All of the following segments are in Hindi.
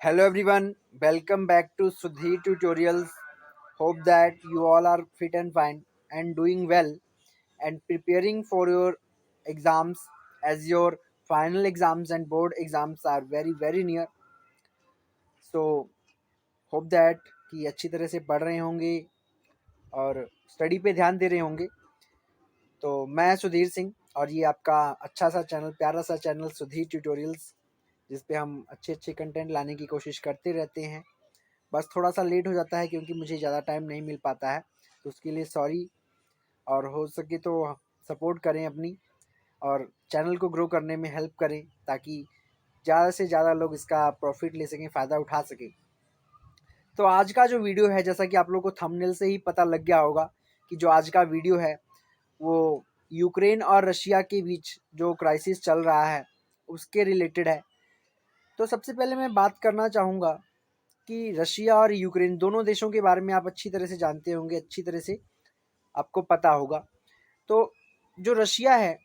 Hello everyone, welcome back to Sudhir Tutorials. Hope that you all are fit and fine and doing well and preparing for your exams as your final exams and board exams are very near. So hope that कि अच्छी तरह से पढ़ रहे होंगे और स्टडी पे ध्यान दे रहे होंगे। तो मैं सुधीर सिंह और ये आपका अच्छा सा चैनल प्यारा सा चैनल सुधीर ट्यूटोरियल्स जिस पे हम अच्छे कंटेंट लाने की कोशिश करते रहते हैं। बस थोड़ा-सा लेट हो जाता है क्योंकि मुझे ज़्यादा टाइम नहीं मिल पाता है, तो उसके लिए सॉरी। और हो सके तो सपोर्ट करें अपनी और चैनल को ग्रो करने में हेल्प करें ताकि ज़्यादा से ज़्यादा लोग इसका प्रॉफ़िट ले सकें, फ़ायदा उठा सकें। तो आज का जो वीडियो है, जैसा कि आप लोगों को थंबनेल से ही पता लग गया होगा कि जो आज का वीडियो है, वो यूक्रेन और रशिया के बीच जो क्राइसिस चल रहा है, उसके रिलेटेड है। तो सबसे पहले मैं बात करना चाहूँगा कि रशिया और यूक्रेन दोनों देशों के बारे में आप अच्छी तरह से जानते होंगे, अच्छी तरह से आपको पता होगा। तो जो रशिया है,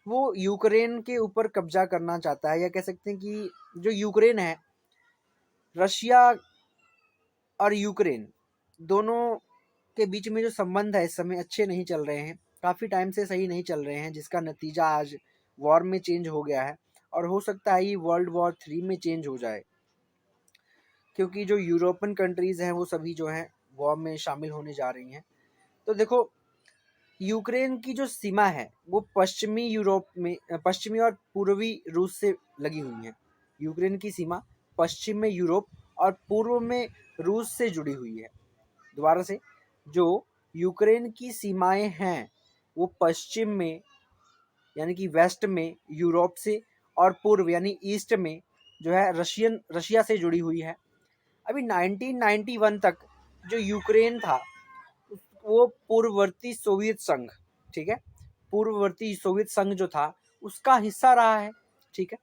वो यूक्रेन के ऊपर कब्ज़ा करना चाहता है, या कह सकते हैं कि जो यूक्रेन है, रशिया और यूक्रेन दोनों के बीच में जो संबंध है इस समय अच्छे नहीं चल रहे हैं, काफ़ी टाइम से सही नहीं चल रहे हैं, जिसका नतीजा आज वॉर में चेंज हो गया है और हो सकता है ये वर्ल्ड वॉर 3 में चेंज हो जाए, क्योंकि जो यूरोपियन कंट्रीज़ हैं वो सभी जो हैं वॉर में शामिल होने जा रही हैं। तो देखो, यूक्रेन की जो सीमा है वो पश्चिमी यूरोप में पश्चिमी और पूर्वी रूस से लगी हुई है। यूक्रेन की सीमा पश्चिम में यूरोप और पूर्व में रूस से जुड़ी हुई है। दोबारा से, जो यूक्रेन की सीमाएं हैं वो पश्चिम में यानी कि वेस्ट में यूरोप से और पूर्व यानी ईस्ट में जो है रशिया से जुड़ी हुई है। अभी 1991 तक जो यूक्रेन था वो पूर्ववर्ती सोवियत संघ, ठीक है, पूर्ववर्ती सोवियत संघ जो था उसका हिस्सा रहा है, ठीक है।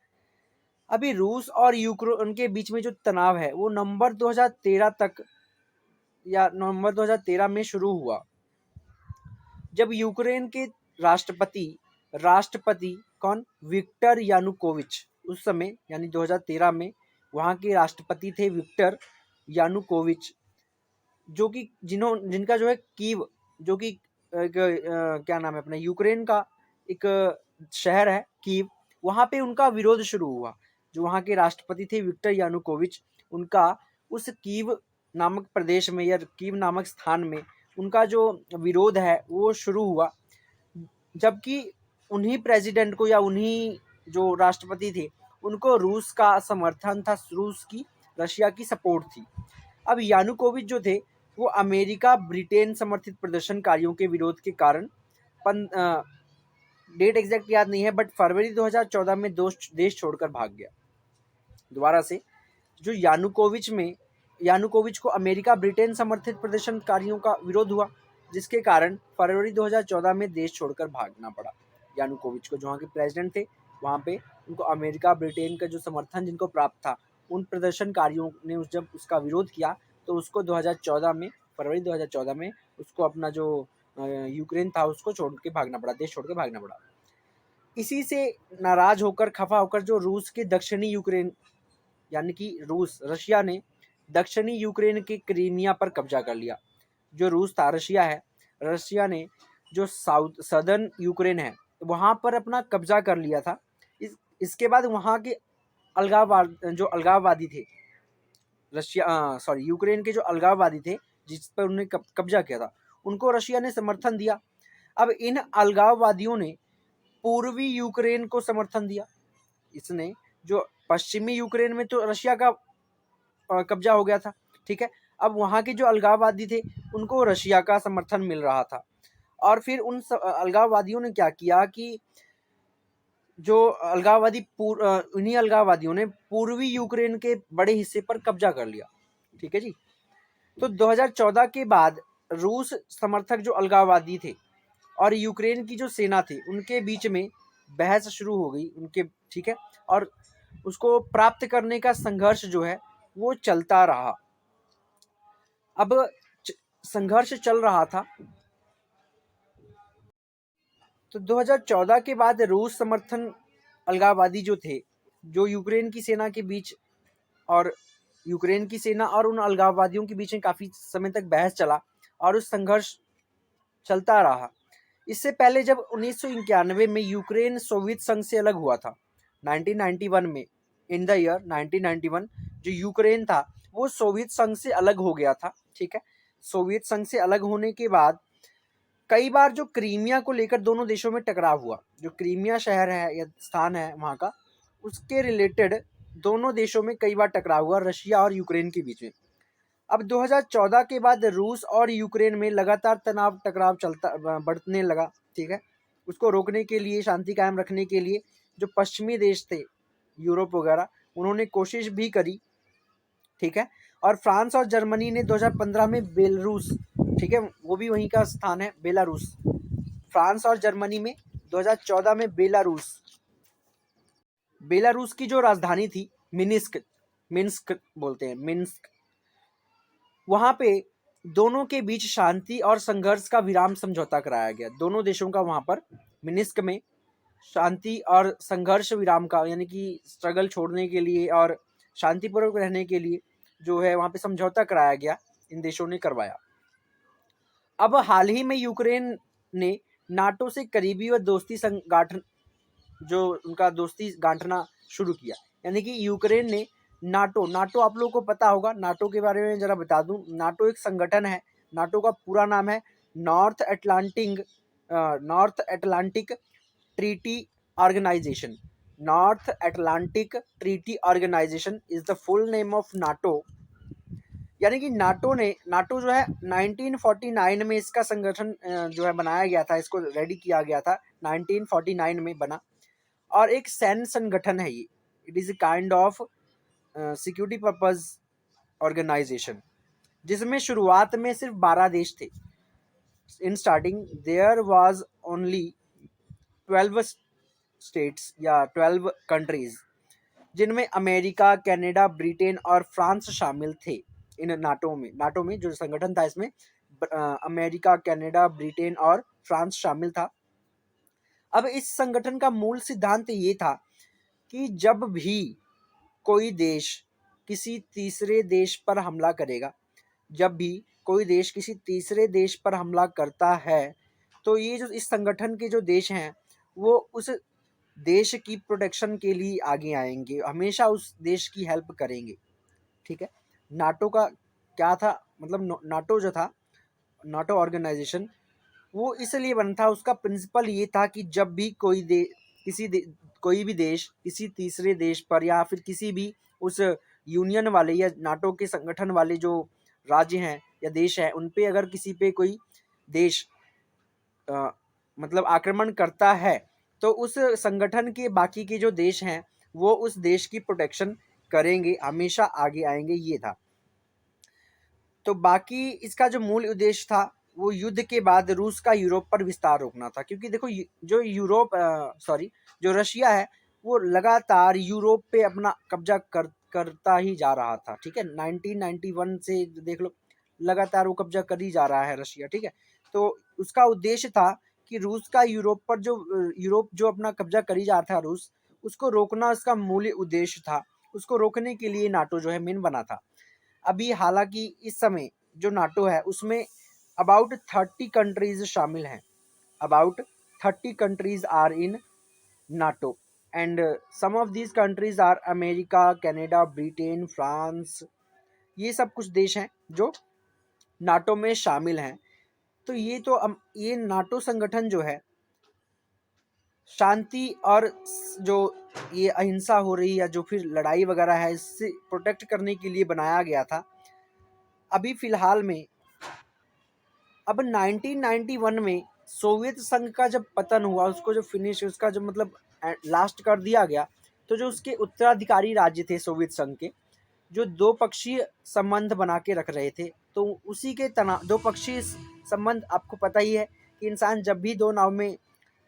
अभी रूस और यूक्रेन के बीच में जो तनाव है वो नवंबर 2013 तक या नवंबर 2013 में शुरू हुआ, जब यूक्रेन के राष्ट्रपति राष्ट्रपति कौन, विक्टर यानुकोविच, उस समय यानी 2013 में वहाँ के राष्ट्रपति थे विक्टर यानुकोविच, जो कि जिनका जो है कीव, जो कि क्या नाम है अपना यूक्रेन का एक शहर है कीव, वहाँ पे उनका विरोध शुरू हुआ। जो वहाँ के राष्ट्रपति थे विक्टर यानुकोविच, उनका उस कीव नामक प्रदेश में या कीव नामक स्थान में उनका जो विरोध है वो शुरू हुआ, जबकि उन्हीं प्रेसिडेंट को या उन्हीं जो राष्ट्रपति थे उनको रूस का समर्थन था, रूस की रशिया की सपोर्ट थी। अब यानुकोविच जो थे वो अमेरिका ब्रिटेन समर्थित प्रदर्शनकारियों के विरोध के कारण डेट एग्जैक्ट याद नहीं है, बट फरवरी 2014 में देश छोड़कर भाग गया। दोबारा से, जो यानुकोविच को अमेरिका ब्रिटेन समर्थित प्रदर्शनकारियों का विरोध हुआ, जिसके कारण फरवरी 2014 में देश छोड़कर भागना पड़ा यानुकोविच को। जो वहाँ के प्रेसिडेंट थे वहाँ पे उनको अमेरिका ब्रिटेन का जो समर्थन जिनको प्राप्त था, उन प्रदर्शनकारियों ने जब उसका विरोध किया तो उसको 2014 में, फरवरी 2014 में उसको अपना जो यूक्रेन था उसको छोड़ के भागना पड़ा, देश छोड़ के भागना पड़ा। इसी से नाराज होकर, खफा होकर, जो रूस के दक्षिणी यूक्रेन यानी कि रशिया ने दक्षिणी यूक्रेन के क्रीमिया पर कब्जा कर लिया। जो रूस था, रशिया ने जो सदर्न यूक्रेन है वहाँ पर अपना कब्जा कर लिया था। इसके बाद वहाँ के अलगाववादी थे, यूक्रेन के जो अलगाववादी थे जिस पर उन्होंने कब्जा किया था, उनको रशिया ने समर्थन दिया। अब इन अलगाववादियों ने पूर्वी यूक्रेन को समर्थन दिया। इसने जो पश्चिमी यूक्रेन में तो रशिया का कब्जा हो गया था, ठीक है। अब वहाँ के जो अलगाववादी थे उनको रशिया का समर्थन मिल रहा था, और फिर उन अलगाववादियों ने क्या किया कि जो उन्हीं अलगाववादियों ने पूर्वी यूक्रेन के बड़े हिस्से पर कब्जा कर लिया, ठीक है जी। तो 2014 के बाद रूस समर्थक जो अलगाववादी थे और यूक्रेन की जो सेना थी उनके बीच में बहस शुरू हो गई उनके, ठीक है, और उसको प्राप्त करने का संघर्ष जो है वो चलता रहा। अब संघर्ष चल रहा था, तो 2014 के बाद रूस समर्थन अलगाववादी जो थे, जो यूक्रेन की सेना के बीच और यूक्रेन की सेना और उन अलगाववादियों के बीच में काफ़ी समय तक बहस चला और उस संघर्ष चलता रहा। इससे पहले जब 1991 में यूक्रेन सोवियत संघ से अलग हुआ था, 1991 में, इन द ईयर 1991 जो यूक्रेन था वो सोवियत संघ से अलग हो गया था, ठीक है। सोवियत संघ से अलग होने के बाद कई बार जो क्रीमिया को लेकर दोनों देशों में टकराव हुआ, जो क्रीमिया शहर है या स्थान है वहाँ का, उसके रिलेटेड दोनों देशों में कई बार टकराव हुआ रशिया और यूक्रेन के बीच में। अब 2014 के बाद रूस और यूक्रेन में लगातार तनाव टकराव चलता बढ़ने लगा, ठीक है। उसको रोकने के लिए, शांति कायम रखने के लिए जो पश्चिमी देश थे, यूरोप वगैरह, उन्होंने कोशिश भी करी, ठीक है। और फ्रांस और जर्मनी ने 2015 में बेलारूस, ठीक है, वो भी वहीं का स्थान है बेलारूस, फ्रांस और जर्मनी में 2014 में बेलारूस, बेलारूस की जो राजधानी थी मिन्स्क, मिन्स्क बोलते हैं, मिन्स्क, वहां पे दोनों के बीच शांति और संघर्ष का विराम समझौता कराया गया। दोनों देशों का वहां पर मिन्स्क में शांति और संघर्ष विराम का, यानी कि स्ट्रगल छोड़ने के लिए और शांतिपूर्वक रहने के लिए जो है वहां पे समझौता कराया गया, इन देशों ने करवाया। अब हाल ही में यूक्रेन ने नाटो से करीबी व दोस्ती संगाठन, जो उनका दोस्ती गांठना शुरू किया, यानी कि यूक्रेन ने नाटो, नाटो आप लोगों को पता होगा, नाटो के बारे में जरा बता दूं। नाटो एक संगठन है, नाटो का पूरा नाम है North Atlantic Treaty Organization. North Atlantic Treaty Organization is the full name of NATO. यानी कि नाटो जो है 1949 में इसका संगठन जो है बनाया गया था, इसको रेडी किया गया था, 1949 में बना, और एक सैन्य संगठन है ये। It is a kind of security purpose organization, जिसमें शुरुआत में सिर्फ 12 देश थे। In starting there was only 12 states या 12 कंट्रीज, जिनमें अमेरिका, कनाडा, ब्रिटेन और फ्रांस शामिल थे। इन नाटो में जो संगठन था, इसमें अमेरिका, कनाडा, ब्रिटेन और फ्रांस शामिल था। अब इस संगठन का मूल सिद्धांत ये था कि जब भी कोई देश किसी तीसरे देश पर हमला करेगा, जब भी कोई देश किसी तीसरे देश पर हमला करता है, तो ये जो इस संगठन के जो देश हैं वो उस देश की प्रोटेक्शन के लिए आगे आएंगे, हमेशा उस देश की हेल्प करेंगे, ठीक है। नाटो का क्या था, मतलब नाटो जो था, नाटो ऑर्गेनाइजेशन, वो इसलिए बना था, उसका प्रिंसिपल ये था कि जब भी कोई भी देश किसी तीसरे देश पर या फिर किसी भी उस यूनियन वाले या नाटो के संगठन वाले जो राज्य हैं या देश हैं, उन पे अगर किसी पे कोई देश मतलब आक्रमण करता है, तो उस संगठन के बाकी के जो देश हैं वो उस देश की प्रोटेक्शन करेंगे, हमेशा आगे आएंगे, ये था। तो बाकी इसका जो मूल उद्देश्य था वो युद्ध के बाद रूस का यूरोप पर विस्तार रोकना था, क्योंकि देखो जो रशिया है वो लगातार यूरोप पे अपना कब्जा करता ही जा रहा था, ठीक है। 1991 से देख लो, लगातार वो कब्जा कर ही जा रहा है रशिया, ठीक है। तो उसका उद्देश्य था कि रूस का यूरोप जो अपना कब्जा कर ही जा रहा था रूस, उसको रोकना उसका मूल उद्देश्य था। उसको रोकने के लिए नाटो जो है मेन बना था। अभी हालांकि इस समय जो नाटो है उसमें अबाउट 30 कंट्रीज शामिल हैं, about 30 countries are in NATO, and some of these countries are America, Canada, Britain, France, ये सब कुछ देश हैं जो नाटो में शामिल हैं। तो ये नाटो संगठन जो है शांति और जो ये अहिंसा हो रही है, जो फिर लड़ाई वगैरह है, इससे प्रोटेक्ट करने के लिए बनाया गया था। अभी फिलहाल में अब 1991 में सोवियत संघ का जब पतन हुआ, उसको जो फिनिश, उसका जो मतलब लास्ट कर दिया गया, तो जो उसके उत्तराधिकारी राज्य थे सोवियत संघ के, जो दो पक्षीय संबंध बना के रख रहे थे, तो उसी के तनाव, दो पक्षीय संबंध, आपको पता ही है कि इंसान जब भी दो नाव में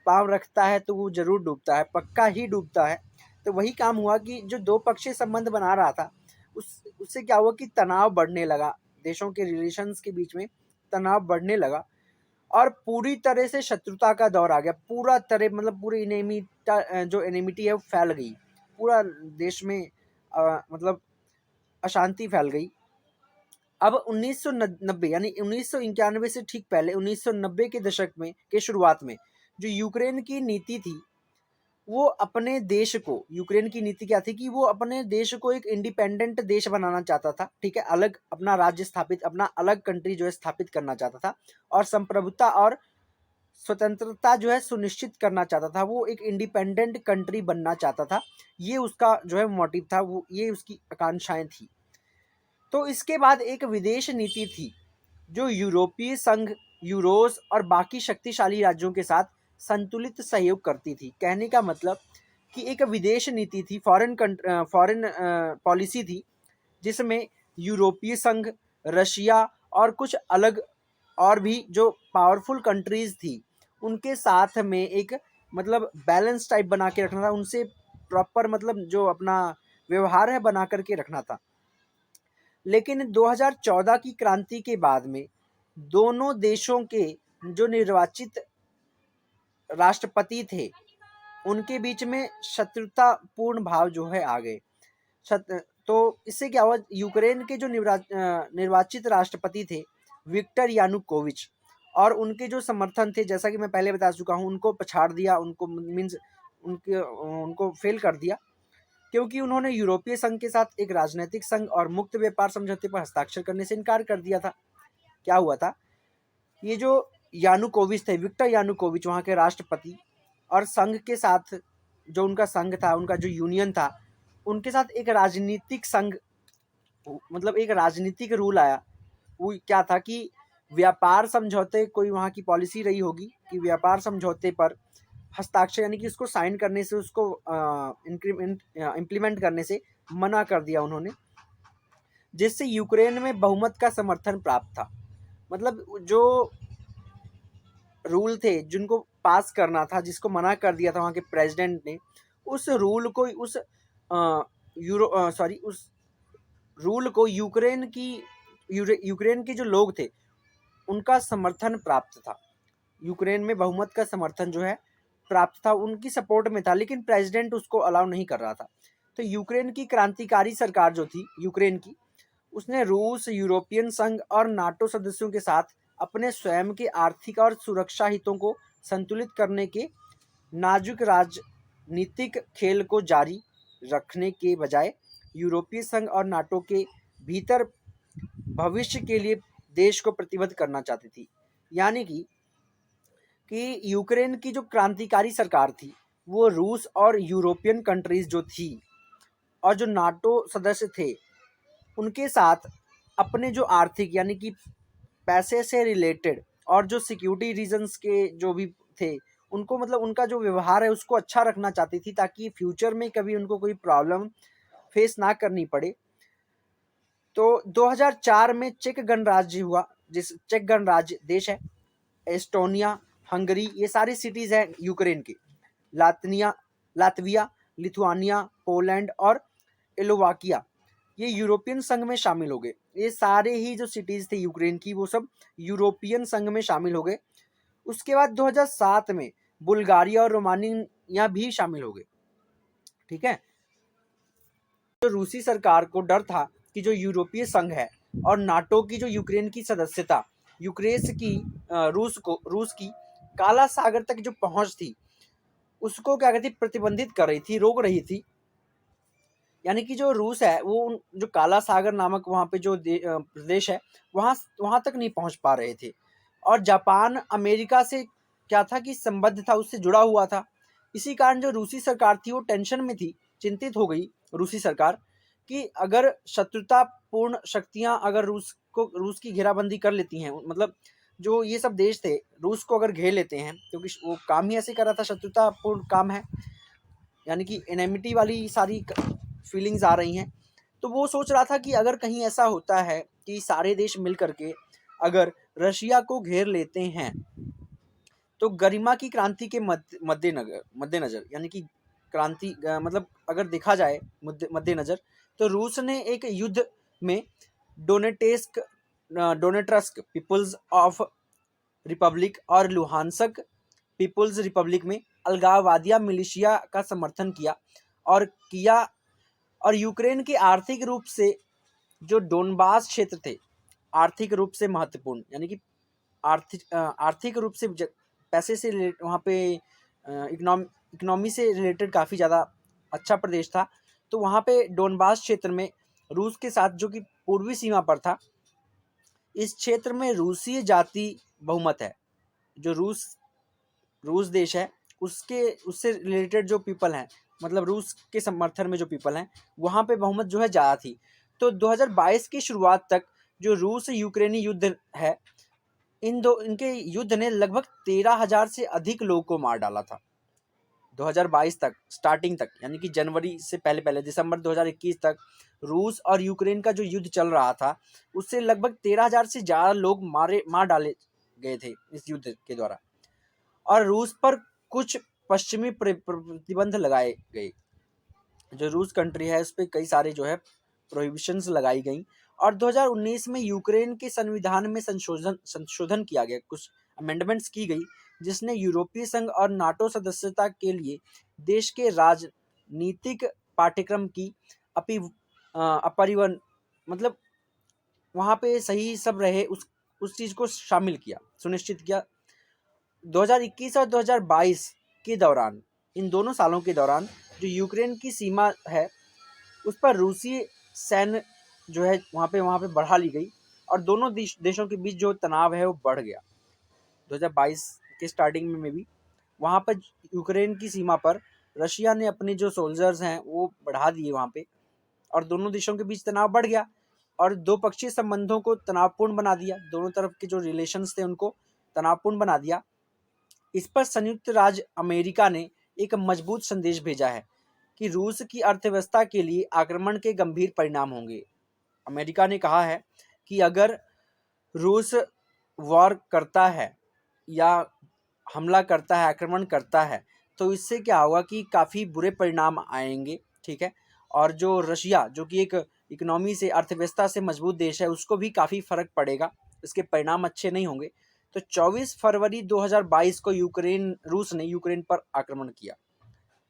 पाँव रखता है तो वो जरूर डूबता है, पक्का ही डूबता है। तो वही काम हुआ कि जो दो पक्षीय संबंध बना रहा था, उससे क्या हुआ कि तनाव बढ़ने लगा, देशों के रिलेशंस के बीच में तनाव बढ़ने लगा और पूरी तरह से शत्रुता का दौर आ गया। पूरा तरह मतलब पूरी जो एनिमिटी है वो फैल गई पूरा देश में। मतलब अशांति फैल गई। अब 1990 यानी 1991 से ठीक पहले 1990 के दशक में के शुरुआत में जो यूक्रेन की नीति थी, वो अपने देश को, यूक्रेन की नीति क्या थी कि वो अपने देश को एक इंडिपेंडेंट देश बनाना चाहता था, ठीक है, अलग अपना राज्य स्थापित, अपना अलग कंट्री जो है स्थापित करना चाहता था, और संप्रभुता और स्वतंत्रता जो है सुनिश्चित करना चाहता था। वो एक इंडिपेंडेंट कंट्री बनना चाहता था। ये उसका जो है मोटिव था, वो ये उसकी आकांक्षाएं थी। तो इसके बाद एक विदेश नीति थी जो यूरोपीय संघ, यूरोस और बाकी शक्तिशाली राज्यों के साथ संतुलित सहयोग करती थी। कहने का मतलब कि एक विदेश नीति थी, फॉरेन पॉलिसी थी, जिसमें यूरोपीय संघ, रशिया और कुछ अलग और भी जो पावरफुल कंट्रीज थी, उनके साथ में एक मतलब बैलेंस टाइप बना के रखना था, उनसे प्रॉपर मतलब जो अपना व्यवहार है बना करके रखना था। लेकिन 2014 की क्रांति के बाद में दोनों देशों के जो निर्वाचित राष्ट्रपति थे, उनके बीच में शत्रुतापूर्ण भाव जो है आ गए। तो इससे क्या हुआ, यूक्रेन के जो निर्वाचित राष्ट्रपति थे विक्टर यानुकोविच, और उनके जो समर्थन थे, जैसा कि मैं पहले बता चुका हूँ, उनको पछाड़ दिया, उनको मीन्स उनको फेल कर दिया, क्योंकि उन्होंने यूरोपीय संघ के साथ एक राजनीतिक संघ और मुक्त व्यापार समझौते पर हस्ताक्षर करने से इनकार कर दिया था। क्या हुआ था, ये जो यानुकोविच थे, विक्टर यानुकोविच, वहाँ के राष्ट्रपति, और संघ के साथ जो उनका संघ था, उनका जो यूनियन था, उनके साथ एक राजनीतिक संघ, मतलब एक राजनीतिक रूल आया। वो क्या था कि व्यापार समझौते, कोई वहाँ की पॉलिसी रही होगी कि व्यापार समझौते पर हस्ताक्षर यानी कि उसको साइन करने से, उसको इम्प्लीमेंट करने से मना कर दिया उन्होंने, जिससे यूक्रेन में बहुमत का समर्थन प्राप्त था। मतलब जो रूल थे जिनको पास करना था, जिसको मना कर दिया था वहाँ के प्रेसिडेंट ने, उस रूल को उस रूल को यूक्रेन के जो लोग थे उनका समर्थन प्राप्त था। यूक्रेन में बहुमत का समर्थन जो है प्राप्त था, उनकी सपोर्ट में था, लेकिन प्रेसिडेंट उसको अलाउ नहीं कर रहा था। तो यूक्रेन की क्रांतिकारी सरकार जो थी यूक्रेन की, उसने रूस, यूरोपियन संघ और नाटो सदस्यों के साथ अपने स्वयं के आर्थिक और सुरक्षा हितों को संतुलित करने के नाजुक राजनीतिक खेल को जारी रखने के बजाय यूरोपीय संघ और नाटो के भीतर भविष्य के लिए देश को प्रतिबद्ध करना चाहती थी। यानी कि यूक्रेन की जो क्रांतिकारी सरकार थी, वो रूस और यूरोपियन कंट्रीज जो थी और जो नाटो सदस्य थे, उनके साथ अपने जो आर्थिक यानी कि पैसे से रिलेटेड और जो सिक्योरिटी रीजंस के जो भी थे, उनको मतलब उनका जो व्यवहार है उसको अच्छा रखना चाहती थी, ताकि फ्यूचर में कभी उनको कोई प्रॉब्लम फेस ना करनी पड़े। तो 2004 में चेक गणराज्य हुआ, जिस चेक गणराज्य देश है, एस्टोनिया, हंगरी, ये सारी सिटीज हैं यूक्रेन की, लातविया, लिथुआनिया, पोलैंड और एलोवाकिया, ये यूरोपियन संघ में शामिल हो गए। ये सारे ही जो सिटीज थे यूक्रेन की, वो सब यूरोपियन संघ में शामिल हो गए। उसके बाद 2007 में बुल्गारिया और रोमानिया भी शामिल हो गए। ठीक है, जो रूसी सरकार को डर था कि जो यूरोपीय संघ है और नाटो की जो यूक्रेन की सदस्यता, यूक्रेन की रूस की काला सागर तक जो पहुंच थी, उसको क्या कहती प्रतिबंधित कर रही थी, रोक रही थी। यानी कि जो रूस है वो जो काला सागर नामक वहाँ पे जो प्रदेश है, वहाँ तक नहीं पहुँच पा रहे थे। और जापान अमेरिका से क्या था कि संबद्ध था, उससे जुड़ा हुआ था। इसी कारण जो रूसी सरकार थी वो टेंशन में थी, चिंतित हो गई रूसी सरकार कि अगर शत्रुतापूर्ण शक्तियाँ अगर रूस की घेराबंदी कर लेती हैं, मतलब जो ये सब देश थे रूस को अगर घेर लेते हैं, क्योंकि वो काम ही ऐसे कर रहा था, शत्रुतापूर्ण काम है, यानी कि एनेमिटी वाली सारी फीलिंग्स आ रही हैं। तो वो सोच रहा था कि अगर कहीं ऐसा होता है कि सारे देश मिल करके अगर रशिया को घेर लेते हैं, तो गरिमा की क्रांति के मद्देनजर यानी कि क्रांति मतलब अगर देखा जाए मद्देनजर, तो रूस ने एक युद्ध में डोनेट्रस्क पीपल्स ऑफ रिपब्लिक और लुहानस्क पीपल्स रिपब्लिक में अलगाववादिया मिलिशिया का समर्थन किया और यूक्रेन के आर्थिक रूप से जो डोनबास क्षेत्र थे आर्थिक रूप से महत्वपूर्ण, यानी कि आर्थिक रूप से पैसे से वहाँ पे इकोनॉमी से रिलेटेड काफ़ी ज़्यादा अच्छा प्रदेश था। तो वहाँ पे डोनबास क्षेत्र में रूस के साथ, जो कि पूर्वी सीमा पर था, इस क्षेत्र में रूसी जाति बहुमत है। जो रूस देश है, उसके उससे रिलेटेड जो पीपल हैं, मतलब रूस के समर्थन में जो पीपल हैं, वहाँ पे बहुमत जो है ज़्यादा थी। तो 2022 की शुरुआत तक जो रूस यूक्रेनी युद्ध है, इनके युद्ध ने लगभग 13,000 से अधिक लोगों को मार डाला था 2022 तक, स्टार्टिंग तक, यानी कि जनवरी से पहले पहले दिसंबर 2021 तक रूस और यूक्रेन का जो युद्ध चल रहा था, उससे लगभग 13,000 से ज़्यादा लोग मार डाले गए थे इस युद्ध के द्वारा। और रूस पर कुछ पश्चिमी प्रतिबंध लगाए गए। जो रूस कंट्री है उस पर कई सारे जो है प्रोहिबिशंस लगाई गई। और 2019 में यूक्रेन के संविधान में संशोधन किया गया, कुछ अमेंडमेंट्स की गई, जिसने यूरोपीय संघ और नाटो सदस्यता के लिए देश के राजनीतिक पाठ्यक्रम की अपरिवन, मतलब वहाँ पे सही सब रहे, उस चीज़ को शामिल किया, सुनिश्चित किया। 2021 और 2022 के दौरान, इन दोनों सालों के दौरान, जो यूक्रेन की सीमा है उस पर रूसी सैन्य जो है वहाँ पे बढ़ा ली गई, और दोनों देशों के बीच जो तनाव है वो बढ़ गया। 2022 के स्टार्टिंग में भी वहाँ पर यूक्रेन की सीमा पर रशिया ने अपने जो सोल्जर्स हैं वो बढ़ा दिए वहाँ पे, और दोनों देशों के बीच तनाव बढ़ गया और दो पक्षीय संबंधों को तनावपूर्ण बना दिया। दोनों तरफ के जो रिलेशंस थे उनको तनावपूर्ण बना दिया। इस पर संयुक्त राज्य अमेरिका ने एक मजबूत संदेश भेजा है कि रूस की अर्थव्यवस्था के लिए आक्रमण के गंभीर परिणाम होंगे। अमेरिका ने कहा है कि अगर रूस वॉर करता है या हमला करता है, आक्रमण करता है, तो इससे क्या होगा कि काफ़ी बुरे परिणाम आएंगे, ठीक है। और जो रशिया, जो कि एक इकोनॉमी से, अर्थव्यवस्था से मजबूत देश है, उसको भी काफ़ी फर्क पड़ेगा, इसके परिणाम अच्छे नहीं होंगे। तो 24 फरवरी 2022 को रूस ने यूक्रेन पर आक्रमण किया।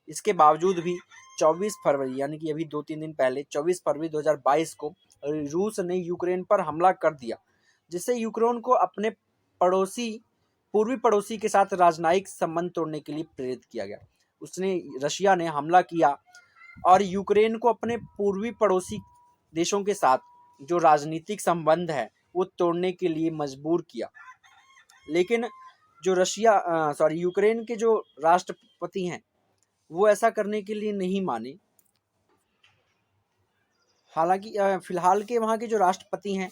इसके बावजूद भी 24 फरवरी, यानी कि अभी 2-3 दिन पहले 24 फरवरी 2022 को रूस ने यूक्रेन पर हमला कर दिया, जिससे यूक्रेन को अपने पूर्वी पड़ोसी के साथ राजनयिक संबंध तोड़ने के लिए प्रेरित किया गया। रशिया ने हमला किया और यूक्रेन को अपने पूर्वी पड़ोसी देशों के साथ जो राजनीतिक संबंध है वो तोड़ने के लिए मजबूर किया। लेकिन जो यूक्रेन के जो राष्ट्रपति हैं वो ऐसा करने के लिए नहीं माने। हालांकि फिलहाल के वहाँ के जो राष्ट्रपति हैं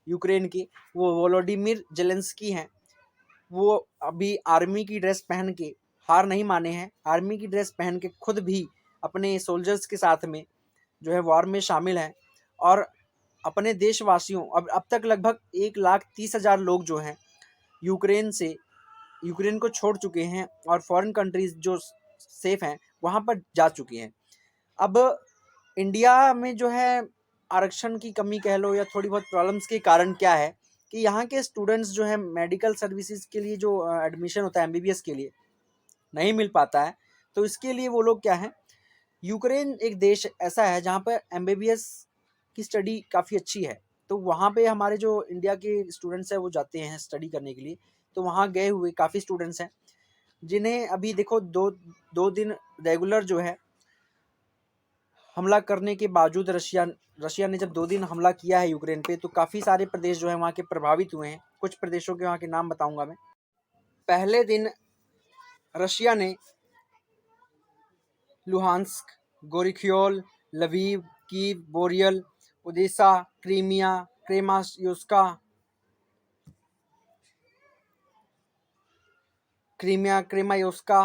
यूक्रेन के, वो वोलोडिमिर जेलेंस्की हैं। वो अभी आर्मी की ड्रेस पहन के हार नहीं माने हैं। आर्मी की ड्रेस पहन के खुद भी अपने सोल्जर्स के साथ में जो है वॉर में शामिल हैं, और अपने देशवासियों, अब तक लगभग 1,30,000 लोग जो हैं यूक्रेन को छोड़ चुके हैं और फॉरेन कंट्रीज जो सेफ हैं वहाँ पर जा चुके हैं। अब इंडिया में जो है आरक्षण की कमी कह लो या थोड़ी बहुत प्रॉब्लम्स के कारण क्या है कि यहाँ के स्टूडेंट्स जो है मेडिकल सर्विसेज के लिए जो एडमिशन होता है एमबीबीएस के लिए नहीं मिल पाता है। तो इसके लिए वो लोग क्या है, यूक्रेन एक देश ऐसा है जहाँ पर एमबीबीएस की स्टडी काफ़ी अच्छी है। तो वहाँ पे हमारे जो इंडिया के स्टूडेंट्स हैं वो जाते हैं स्टडी करने के लिए। तो वहाँ गए हुए काफ़ी स्टूडेंट्स हैं जिन्हें अभी देखो दो दिन रेगुलर जो है हमला करने के बावजूद रशिया ने जब 2 दिन हमला किया है यूक्रेन पे, तो काफ़ी सारे प्रदेश जो है वहाँ के प्रभावित हुए हैं। कुछ प्रदेशों के वहाँ के नाम बताऊंगा मैं। पहले दिन रशिया ने लुहांस्क, गोरिखियोल, लवीव, कीव, बोरियल, ओडेसा, क्रीमिया, क्रेमायोस्का,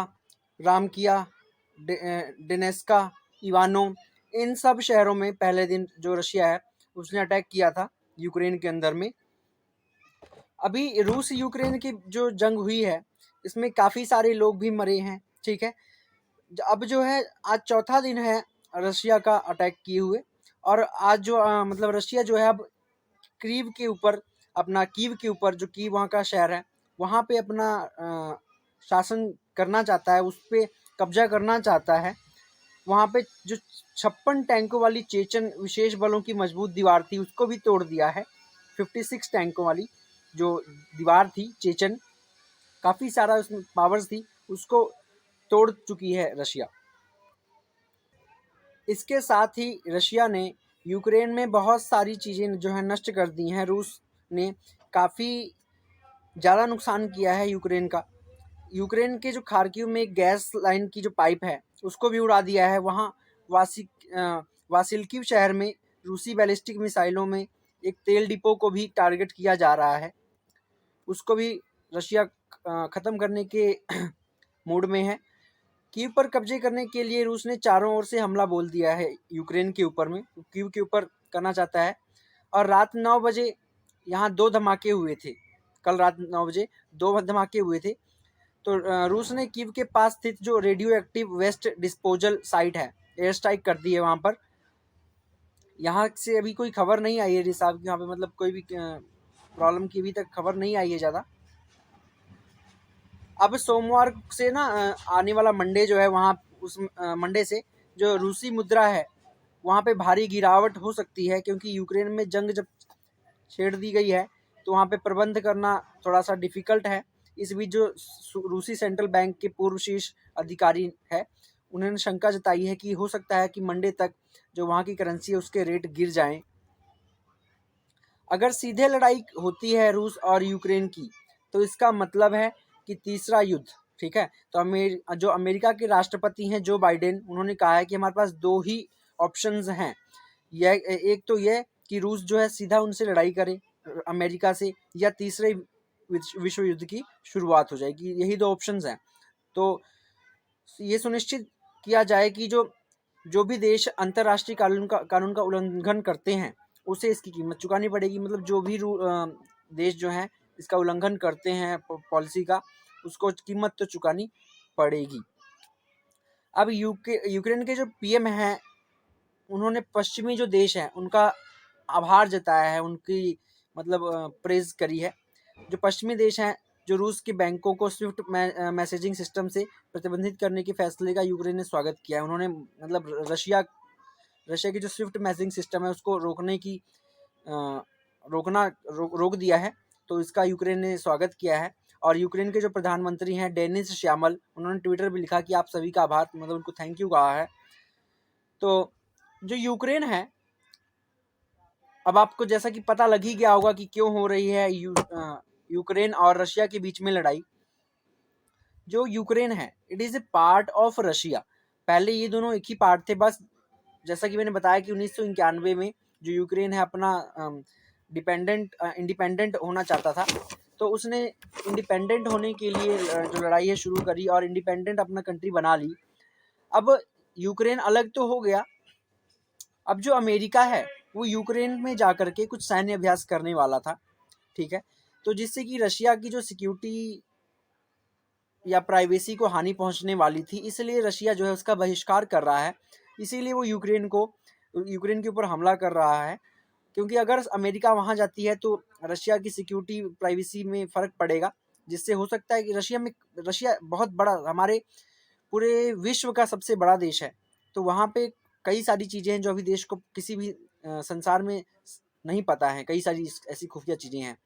रामकिया, डेनेस्का, इवानो, इन सब शहरों में पहले दिन जो रशिया है उसने अटैक किया था यूक्रेन के अंदर में। अभी रूस यूक्रेन की जो जंग हुई है इसमें काफ़ी सारे लोग भी मरे हैं, ठीक है। अब जो है आज चौथा दिन है रशिया का अटैक किए हुए, और आज जो मतलब रशिया जो है अब कीव के ऊपर, जो कीव वहाँ का शहर है, वहाँ पे अपना शासन करना चाहता है, उस पर कब्जा करना चाहता है। वहाँ पे जो 56 टैंकों वाली चेचन विशेष बलों की मजबूत दीवार थी उसको भी तोड़ दिया है। 56 टैंकों वाली जो दीवार थी चेचन, काफ़ी सारा उसमें पावर्स थी, उसको तोड़ चुकी है रशिया। इसके साथ ही रशिया ने यूक्रेन में बहुत सारी चीज़ें जो है नष्ट कर दी हैं। रूस ने काफ़ी ज़्यादा नुकसान किया है यूक्रेन का। यूक्रेन के जो खार्किव में एक गैस लाइन की जो पाइप है उसको भी उड़ा दिया है। वहाँ वासिल्किव शहर में रूसी बैलिस्टिक मिसाइलों में एक तेल डिपो को भी टारगेट किया जा रहा है, उसको भी रशिया ख़त्म करने के मूड में है। कीव पर कब्जे करने के लिए रूस ने चारों ओर से हमला बोल दिया है यूक्रेन के ऊपर में, कीव के ऊपर करना चाहता है। और रात 9 बजे यहाँ 2 धमाके हुए थे। कल रात 9 बजे 2 धमाके हुए थे। तो रूस ने कीव के पास स्थित जो radioactive waste disposal site है, एयर स्ट्राइक कर दी है वहाँ पर। यहाँ से अभी कोई खबर नहीं आई है रिसाव की, यहाँ पे मतलब कोई भी प्रॉब्लम की अभी तक खबर नहीं आई है ज़्यादा। अब सोमवार से ना आने वाला मंडे जो है वहाँ उस मंडे से जो रूसी मुद्रा है वहाँ पे भारी गिरावट हो सकती है, क्योंकि यूक्रेन में जंग जब छेड़ दी गई है तो वहाँ पे प्रबंध करना थोड़ा सा डिफ़िकल्ट है। इस बीच जो रूसी सेंट्रल बैंक के पूर्व शीर्ष अधिकारी है उन्होंने शंका जताई है कि हो सकता है कि मंडे तक जो वहाँ की करेंसी है उसके रेट गिर जाएं। अगर सीधे लड़ाई होती है रूस और यूक्रेन की तो इसका मतलब है कि तीसरा युद्ध, ठीक है। तो जो अमेरिका के राष्ट्रपति हैं जो बाइडेन, उन्होंने कहा है कि हमारे पास 2 ही ऑप्शंस हैं। एक तो यह कि रूस जो है सीधा उनसे लड़ाई करे अमेरिका से, या तीसरे विश्व युद्ध की शुरुआत हो जाएगी। यही 2 ऑप्शंस हैं। तो ये सुनिश्चित किया जाए कि जो भी देश अंतर्राष्ट्रीय कानून का उल्लंघन करते हैं उसे इसकी कीमत चुकानी पड़ेगी। मतलब जो भी देश जो हैं इसका उल्लंघन करते हैं पॉलिसी का, उसको कीमत तो चुकानी पड़ेगी। अब यूक्रेन के जो पीएम हैं उन्होंने पश्चिमी जो देश हैं उनका आभार जताया है, उनकी मतलब प्रेज करी है। जो पश्चिमी देश हैं जो रूस के बैंकों को स्विफ्ट मैसेजिंग सिस्टम से प्रतिबंधित करने के फैसले का यूक्रेन ने स्वागत किया है। उन्होंने मतलब रशिया की जो स्विफ्ट मैसेजिंग सिस्टम है उसको रोक दिया है, तो इसका यूक्रेन ने स्वागत किया है। और यूक्रेन के जो प्रधानमंत्री हैं डेनिस श्यामल, उन्होंने ट्विटर पर लिखा कि आप सभी का आभार, मतलब उनको थैंक यू कहा है। तो जो यूक्रेन है, अब आपको जैसा कि पता लग ही गया होगा कि क्यों हो रही है यूक्रेन और रशिया के बीच में लड़ाई। जो यूक्रेन है it is a part of Russia. पहले ये दोनों एक ही पार्ट थे, बस जैसा कि मैंने बताया कि 1991 में जो यूक्रेन है अपना इंडिपेंडेंट होना चाहता था, तो उसने इंडिपेंडेंट होने के लिए जो लड़ाई है शुरू करी और इंडिपेंडेंट अपना कंट्री बना ली। अब यूक्रेन अलग तो हो गया। अब जो अमेरिका है वो यूक्रेन में जाकर के कुछ सैन्य अभ्यास करने वाला था, ठीक है। तो जिससे कि रशिया की जो सिक्योरिटी या प्राइवेसी को हानि पहुंचने वाली थी, इसलिए रशिया जो है उसका बहिष्कार कर रहा है। इसीलिए वो यूक्रेन के ऊपर हमला कर रहा है, क्योंकि अगर अमेरिका वहां जाती है तो रशिया की सिक्योरिटी प्राइवेसी में फ़र्क पड़ेगा, जिससे हो सकता है कि रशिया बहुत बड़ा, हमारे पूरे विश्व का सबसे बड़ा देश है। तो वहाँ पे कई सारी चीज़ें हैं जो अभी देश को किसी भी संसार में नहीं पता है, कई सारी ऐसी खुफिया चीज़ें हैं।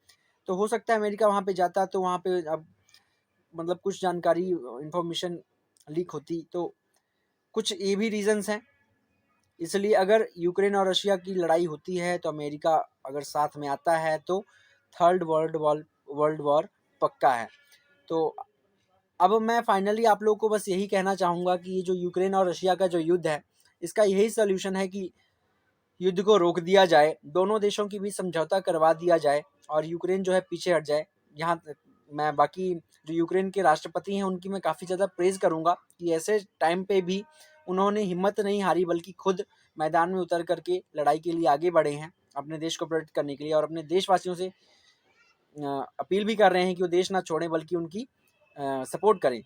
तो हो सकता है अमेरिका वहाँ पे जाता तो वहाँ पे अब मतलब कुछ जानकारी इंफॉर्मेशन लीक होती, तो कुछ ये भी रीजंस हैं। इसलिए अगर यूक्रेन और रशिया की लड़ाई होती है तो अमेरिका अगर साथ में आता है तो थर्ड वर्ल्ड वॉर पक्का है। तो अब मैं फाइनली आप लोगों को बस यही कहना चाहूँगा कि ये जो यूक्रेन और रशिया का जो युद्ध है इसका यही सोल्यूशन है कि युद्ध को रोक दिया जाए, दोनों देशों की भी समझौता करवा दिया जाए और यूक्रेन जो है पीछे हट जाए। यहाँ मैं बाकी जो यूक्रेन के राष्ट्रपति हैं उनकी मैं काफ़ी ज़्यादा प्रेज़ करूँगा कि ऐसे टाइम पे भी उन्होंने हिम्मत नहीं हारी, बल्कि खुद मैदान में उतर करके लड़ाई के लिए आगे बढ़े हैं अपने देश को प्रोटेक्ट करने के लिए, और अपने देशवासियों से अपील भी कर रहे हैं कि वो देश ना छोड़ें बल्कि उनकी सपोर्ट करें।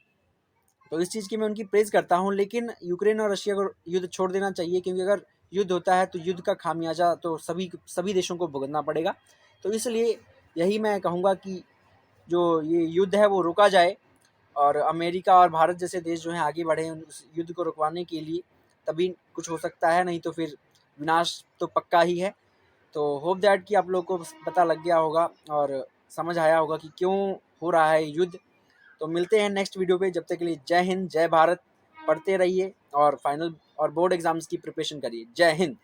तो इस चीज़ की मैं उनकी प्रेज़ करता हूँ। लेकिन यूक्रेन और रशिया को युद्ध छोड़ देना चाहिए, क्योंकि अगर युद्ध होता है तो युद्ध का खामियाजा तो सभी देशों को भुगतना पड़ेगा। तो इसलिए यही मैं कहूँगा कि जो ये युद्ध है वो रोका जाए और अमेरिका और भारत जैसे देश जो हैं आगे बढ़ें उस युद्ध को रुकवाने के लिए। तभी कुछ हो सकता है, नहीं तो फिर विनाश तो पक्का ही है। तो होप दैट कि आप लोग को पता लग गया होगा और समझ आया होगा कि क्यों हो रहा है युद्ध। तो मिलते हैं नेक्स्ट वीडियो पे, जब तक के लिए जय हिंद, जय भारत। पढ़ते रहिए और फाइनल और बोर्ड एग्जाम्स की प्रिपरेशन करिए। जय हिंद।